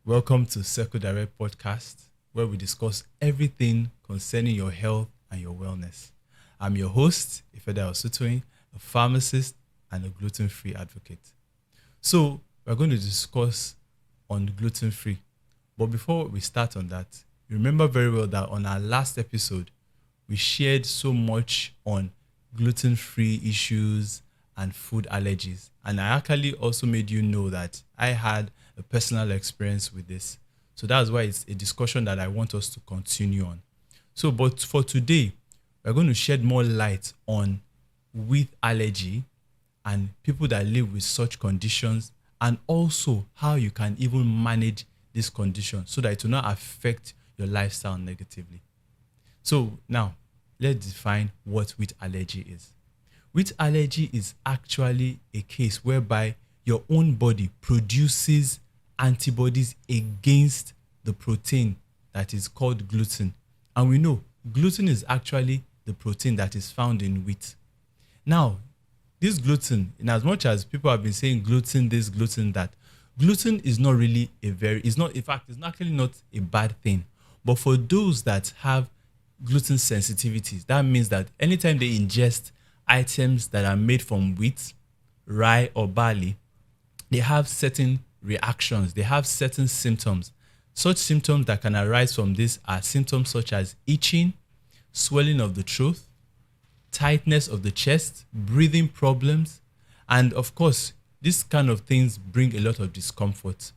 Welcome to Circle Direct Podcast, where we discuss everything concerning your health and your wellness. I'm your host, Ifeda Osutwin, a pharmacist and a gluten-free advocate. So, we're going to discuss on gluten-free. But before we start on that, you remember very well that on our last episode, we shared so much on gluten-free issues and food allergies. And I actually also made you know that I had a personal experience with this. So that's why it's a discussion that I want us to continue on. So, but for today, we're going to shed more light on wheat allergy and people that live with such conditions, and also how you can even manage this condition so that it will not affect your lifestyle negatively. So now, let's define what wheat allergy is. Wheat allergy is actually a case whereby your own body produces antibodies against the protein that is called gluten. And we know gluten is actually the protein that is found in wheat. Now, this gluten, in as much as people have been saying gluten this, gluten that, gluten is not really it's actually not a bad thing. But for those that have gluten sensitivities, that means that anytime they ingest items that are made from wheat, rye, or barley, they have certain reactions, they have certain symptoms. Such symptoms that can arise from this are symptoms such as itching, swelling of the throat, tightness of the chest, breathing problems, and of course, these kind of things bring a lot of discomfort.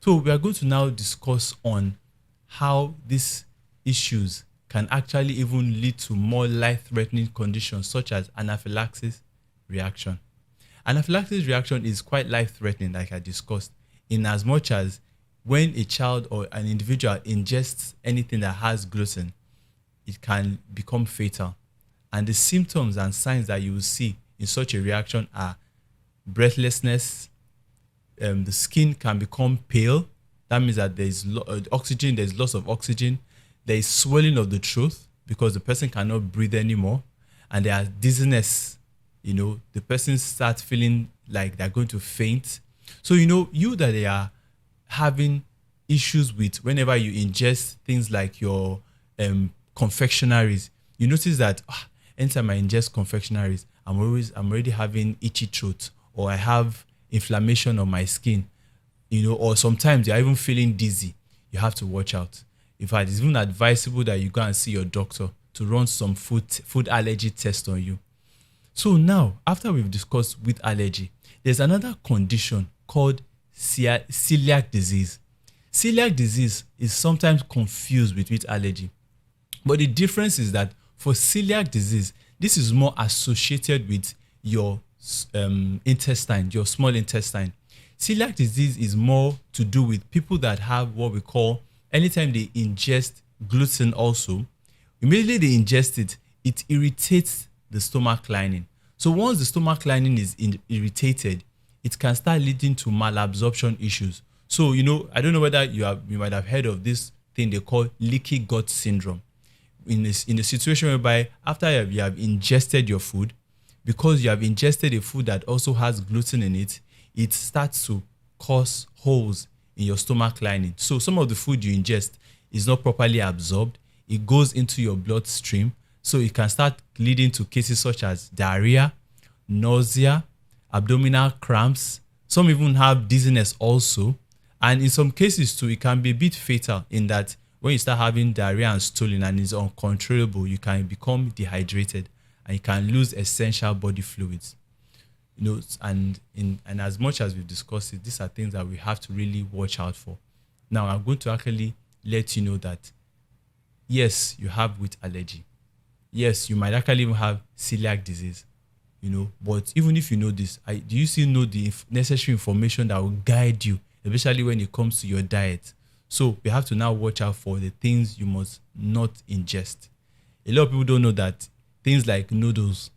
So we are going to now discuss on how these issues can actually even lead to more life-threatening conditions such as anaphylaxis reaction. Anaphylaxis reaction is quite life-threatening, like I discussed, in as much as when a child or an individual ingests anything that has gluten, it can become fatal. And the symptoms and signs that you will see in such a reaction are breathlessness, the skin can become pale. That means that there's loss of oxygen. There is swelling of the throat because the person cannot breathe anymore. And there is dizziness. The person starts feeling like they're going to faint. So, you that they are having issues with whenever you ingest things like your confectionaries, you notice that anytime I ingest confectionaries, I'm already having itchy throat, or I have inflammation on my skin, or sometimes you're even feeling dizzy. You have to watch out. In fact, it's even advisable that you go and see your doctor to run some food allergy test on you. So now, after we've discussed wheat allergy, there's another condition called celiac disease. Celiac disease is sometimes confused with wheat allergy. But the difference is that for celiac disease, this is more associated with your intestine, your small intestine. Celiac disease is more to do with people that have what we call, anytime they ingest gluten also, immediately they ingest it, it irritates the stomach lining. So once the stomach lining is irritated, it can start leading to malabsorption issues. So, I don't know whether you might have heard of this thing they call leaky gut syndrome. In a situation whereby after you have ingested your food, because you have ingested a food that also has gluten in it, it starts to cause holes in your stomach lining. So some of the food you ingest is not properly absorbed. It goes into your bloodstream. So it can start leading to cases such as diarrhea, nausea, abdominal cramps. Some even have dizziness also. And in some cases too, it can be a bit fatal in that when you start having diarrhea and stooling and it's uncontrollable, you can become dehydrated and you can lose essential body fluids. And as much as we've discussed it, these are things that we have to really watch out for. Now, I'm going to actually let you know that, yes, you have wheat allergy. Yes, you might actually even have celiac disease, but even if you know this, do you still know the necessary information that will guide you, especially when it comes to your diet? So we have to now watch out for the things you must not ingest. A lot of people don't know that things like noodles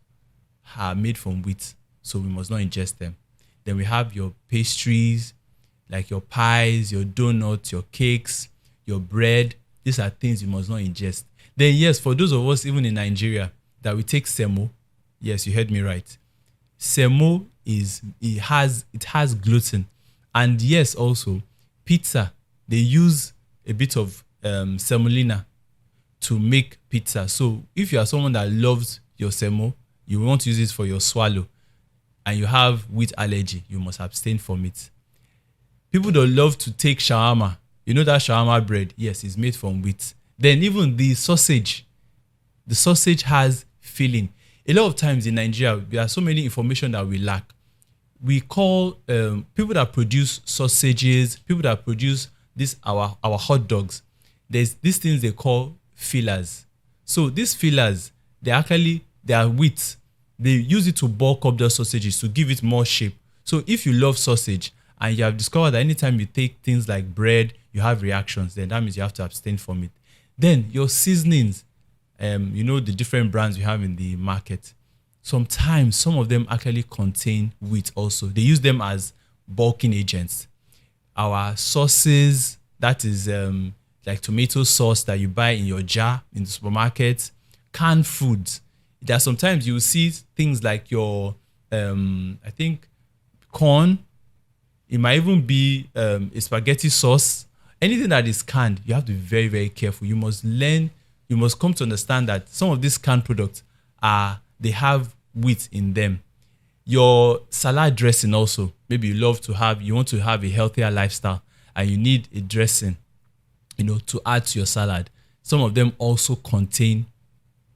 are made from wheat, so we must not ingest them. Then we have your pastries, like your pies, your donuts, your cakes, your bread. These are things you must not ingest. Then yes, for those of us even in Nigeria that we take semo, yes, you heard me right. Semo has gluten, and yes, also pizza they use a bit of semolina to make pizza. So if you are someone that loves your semo, you want to use it for your swallow, and you have wheat allergy, you must abstain from it. People that love to take shawarma, you know that shawarma bread, yes, it's made from wheat. Then even the sausage has filling. A lot of times in Nigeria, there are so many information that we lack. We call people that produce sausages, people that produce this our hot dogs. There's these things they call fillers. So these fillers, they are wheat. They use it to bulk up the sausages to give it more shape. So if you love sausage and you have discovered that anytime you take things like bread, you have reactions, then that means you have to abstain from it. Then your seasonings, you know the different brands you have in the market. Sometimes some of them actually contain wheat also. They use them as bulking agents. Our sauces, that is like tomato sauce that you buy in your jar in the supermarket, canned foods. There are sometimes you will see things like your, I think, corn. It might even be a spaghetti sauce. Anything that is canned, you have to be very, very careful. You must come to understand that some of these canned products they have wheat in them. Your salad dressing also, maybe you want to have a healthier lifestyle and you need a dressing, to add to your salad. Some of them also contain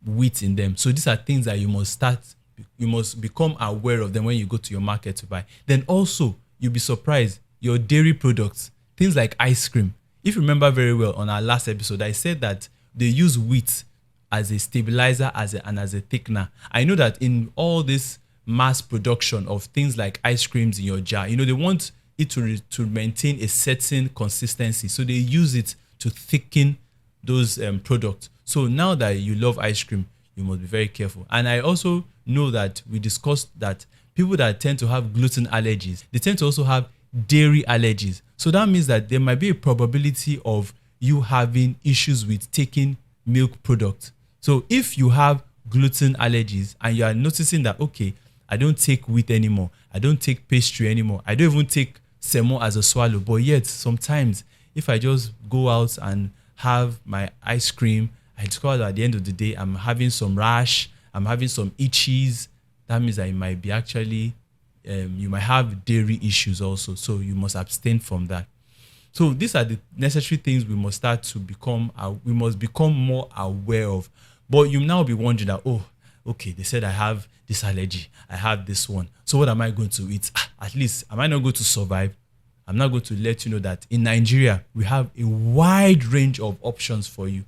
wheat in them. So these are things that you must become aware of them when you go to your market to buy. Then also, you'll be surprised, your dairy products, things like ice cream. If you remember very well on our last episode, I said that they use wheat as a stabilizer and as a thickener. I know that in all this mass production of things like ice creams in your jar, they want it to maintain a certain consistency. So they use it to thicken those products. So now that you love ice cream, you must be very careful. And I also know that we discussed that people that tend to have gluten allergies, they tend to also have dairy allergies. So that means that there might be a probability of you having issues with taking milk products. So if you have gluten allergies and you are noticing that, okay, I don't take wheat anymore, I don't take pastry anymore, I don't even take semo as a swallow, but yet sometimes if I just go out and have my ice cream, I discover that at the end of the day, I'm having some rash, I'm having some itchies. That means that it might be actually, you might have dairy issues also. So you must abstain from that. So these are the necessary things we must become more aware of. But you now be wondering that, oh, okay, they said I have this allergy, I have this one. So what am I going to eat? At least, am I not going to survive? I'm not going to let you know that in Nigeria, we have a wide range of options for you.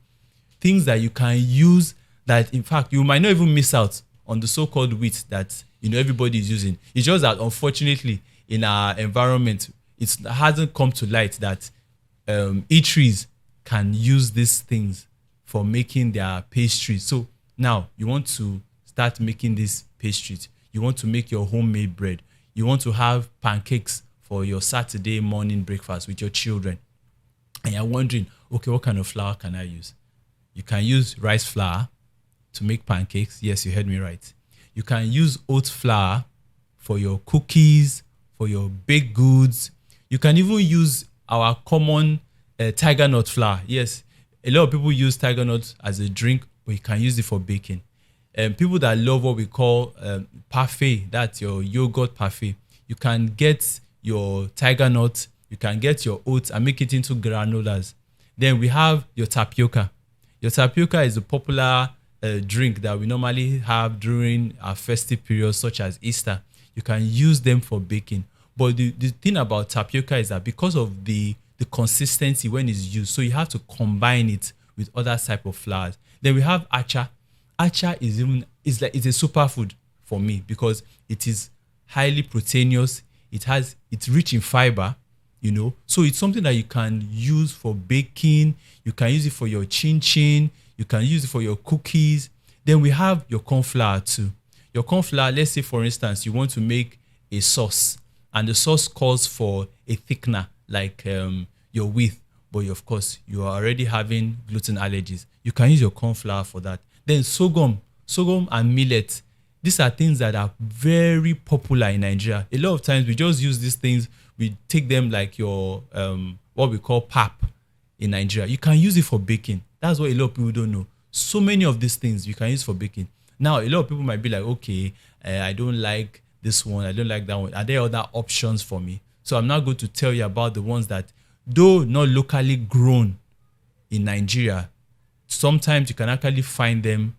Things that you can use that, in fact, you might not even miss out on the so-called wheat that everybody is using. It's just that, unfortunately, in our environment, it hasn't come to light that eateries can use these things for making their pastries. So now you want to start making these pastries. You want to make your homemade bread. You want to have pancakes for your Saturday morning breakfast with your children. And you're wondering, okay, what kind of flour can I use? You can use rice flour to make pancakes. Yes, you heard me right. You can use oat flour for your cookies, for your baked goods. You can even use our common tiger nut flour. Yes, a lot of people use tiger nuts as a drink, but you can use it for baking. People that love what we call parfait, that's your yogurt parfait. You can get your tiger nut, you can get your oats and make it into granolas. Then we have your tapioca. Your tapioca is a popular drink that we normally have during our festive periods, such as Easter. You can use them for baking. But the thing about tapioca is that because of the consistency when it's used, so you have to combine it with other type of flours. Then we have acha. Acha is it's a superfood for me because it is highly proteinous. It's rich in fiber, So it's something that you can use for baking. You can use it for your chinchin. You can use it for your cookies. Then we have your corn flour too. Your corn flour, let's say for instance, you want to make a sauce and the sauce calls for a thickener like your wheat, but of course you are already having gluten allergies. You can use your corn flour for that. Then sorghum and millet. These are things that are very popular in Nigeria. A lot of times we just use these things. We take them like your what we call pap in Nigeria. You can use it for baking. That's what a lot of people don't know. So many of these things you can use for baking. Now, a lot of people might be like, okay, I don't like this one. I don't like that one. Are there other options for me? So I'm now going to tell you about the ones that, though not locally grown in Nigeria, sometimes you can actually find them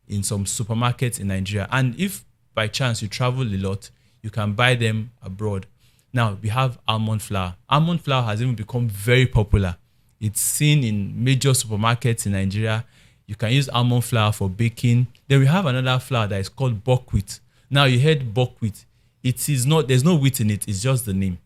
in some supermarkets in Nigeria. And if by chance you travel a lot, you can buy them abroad. Now, we have almond flour. Almond flour has even become very popular. It's seen in major supermarkets in Nigeria. You can use almond flour for baking. Then we have another flour that is called buckwheat. Now, you heard buckwheat. It is not, there's no wheat in it. It's just the name.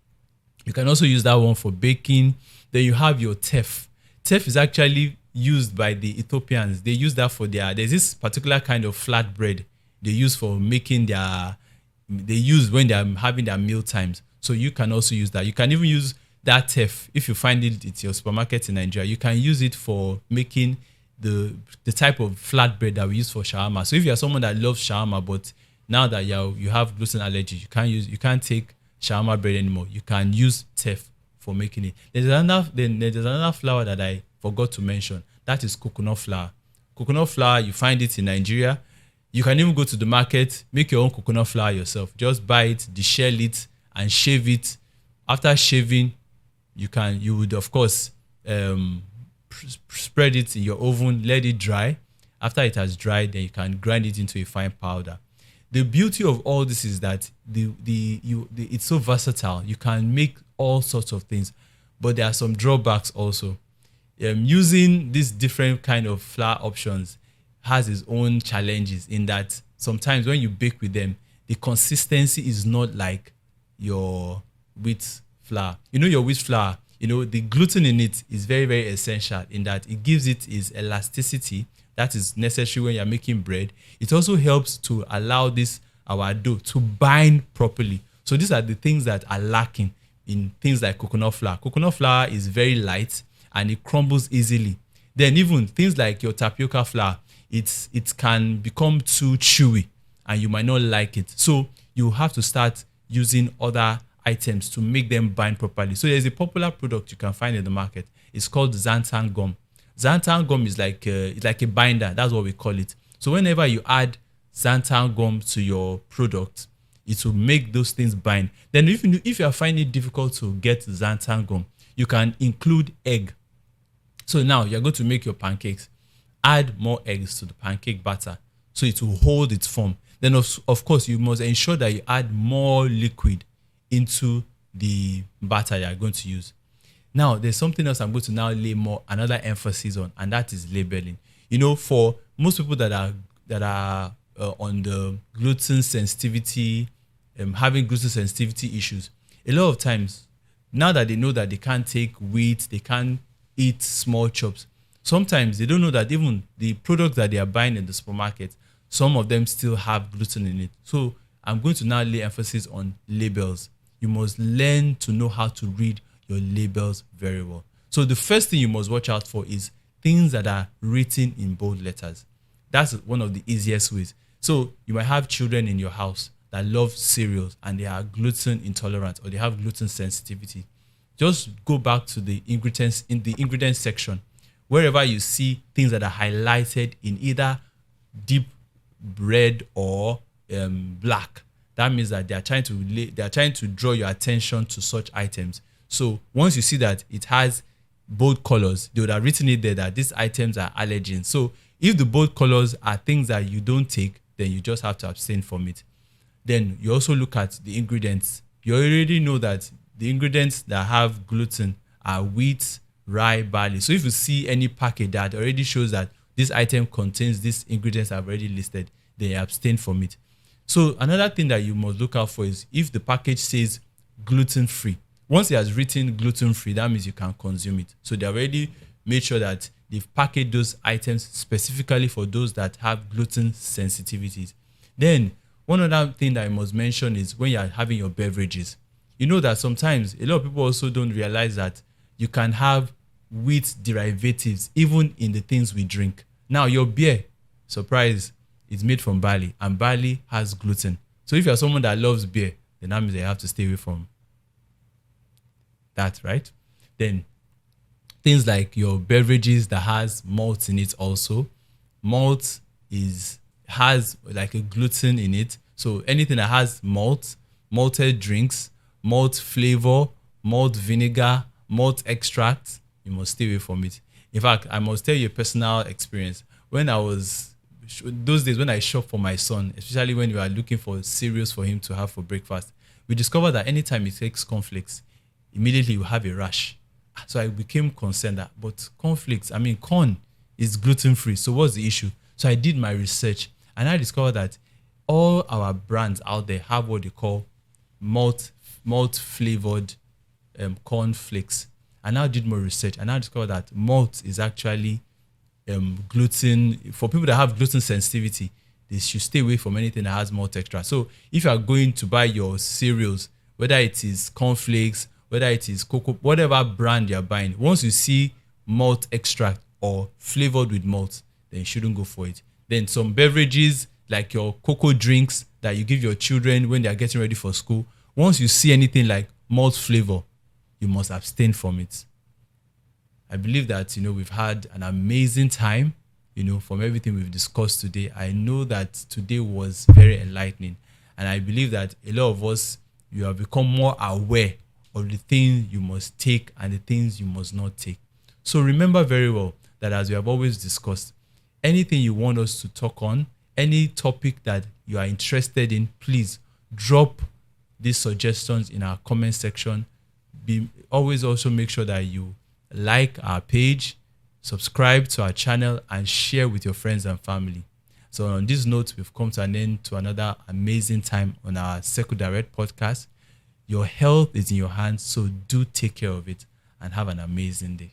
You can also use that one for baking. Then you have your teff. Teff is actually used by the Ethiopians. They use that for there's this particular kind of flat bread they use for making they use when they're having their meal times. So you can also use that. You can even use that teff if you find it at your supermarket in Nigeria. You can use it for making the type of flatbread that we use for shawarma. So if you're someone that loves shawarma, but now that you have gluten allergy, you can't take shawarma bread anymore, you can use teff for making it. There's another flour that I forgot to mention. That is coconut flour. Coconut flour, you find it in Nigeria. You can even go to the market, make your own coconut flour yourself. Just buy it, deshell it, and shave it. After shaving, you would of course spread it in your oven, let it dry. After it has dried, then you can grind it into a fine powder. The beauty of all this is that it's so versatile. You can make all sorts of things, but there are some drawbacks also. Using these different kind of flour options has its own challenges in that sometimes when you bake with them, the consistency is not like your wheat flour. Your wheat flour, the gluten in it is very, very essential in that it gives it its elasticity that is necessary when you're making bread. It also helps to allow our dough to bind properly. So these are the things that are lacking in things like coconut flour. Coconut flour is very light and it crumbles easily. Then even things like your tapioca flour, it can become too chewy and you might not like it. So you have to start using other items to make them bind properly. So there's a popular product you can find in the market. It's called xanthan gum. Xanthan gum is like a binder. That's what we call it. So whenever you add xanthan gum to your product, it will make those things bind. Then if you are finding it difficult to get xanthan gum, you can include egg. So now you're going to make your pancakes. Add more eggs to the pancake batter so it will hold its form. Then of course you must ensure that you add more liquid into the batter you're going to use. Now there's something else I'm going to now lay another emphasis on, and that is labeling. For most people that are on the gluten sensitivity, having gluten sensitivity issues, a lot of times now that they know that they can't take wheat, they can't eat small chops, sometimes they don't know that even the products that they are buying in the supermarket, some of them still have gluten in it. So I'm going to now lay emphasis on labels. You must learn to know how to read your labels very well. So the first thing you must watch out for is things that are written in bold letters. That's one of the easiest ways. So you might have children in your house that love cereals and they are gluten intolerant or they have gluten sensitivity. Just go back to the ingredients in the ingredients section. Wherever you see things that are highlighted in either deep red or black, that means that they are trying to draw your attention to such items. So once you see that it has bold colors, they would have written it there that these items are allergens. So if the bold colors are things that you don't take, then you just have to abstain from it. Then you also look at the ingredients. You already know that the ingredients that have gluten are wheat, rye, barley. So if you see any packet that already shows that this item contains these ingredients I've already listed, then you abstain from it. So another thing that you must look out for is if the package says gluten-free. Once it has written gluten-free, that means you can consume it. So they already made sure that they've packaged those items specifically for those that have gluten sensitivities. Then one other thing that I must mention is when you're having your beverages. You know that sometimes a lot of people also don't realize that you can have wheat derivatives even in the things we drink. Now your beer, surprise, is made from barley and barley has gluten. So if you're someone that loves beer, then that means you have to stay away from that, right? Then things like your beverages that has malt in it also. Malt has like a gluten in it. So anything that has malt, malted drinks, malt flavor, malt vinegar, malt extract, you must stay away from it. In fact, I must tell you a personal experience. When I was those days when I shop for my son, especially when we are looking for cereals for him to have for breakfast, we discovered that anytime he takes cornflakes, immediately you have a rash. So I became concerned that, but cornflakes, I mean, corn is gluten free. So what's the issue? So I did my research and I discovered that all our brands out there have what they call malt flavored corn flakes. I now did more research and I discovered that malt is actually gluten. For people that have gluten sensitivity, they should stay away from anything that has malt extra. So if you are going to buy your cereals, whether it is cornflakes, whether it is cocoa, whatever brand you're buying, once you see malt extract or flavored with malt, then you shouldn't go for it. Then some beverages like your cocoa drinks that you give your children when they are getting ready for school, once you see anything like malt flavor, you must abstain from it. I believe that, we've had an amazing time, from everything we've discussed today. I know that today was very enlightening. And I believe that a lot of us, you have become more aware of the things you must take and the things you must not take. So remember very well that, as we have always discussed, anything you want us to talk on, any topic that you are interested in, please drop these suggestions in our comment section. Always also make sure that you like our page, subscribe to our channel, and share with your friends and family. So on this note, we've come to an end to another amazing time on our Circle Direct podcast. Your health is in your hands, so do take care of it and have an amazing day.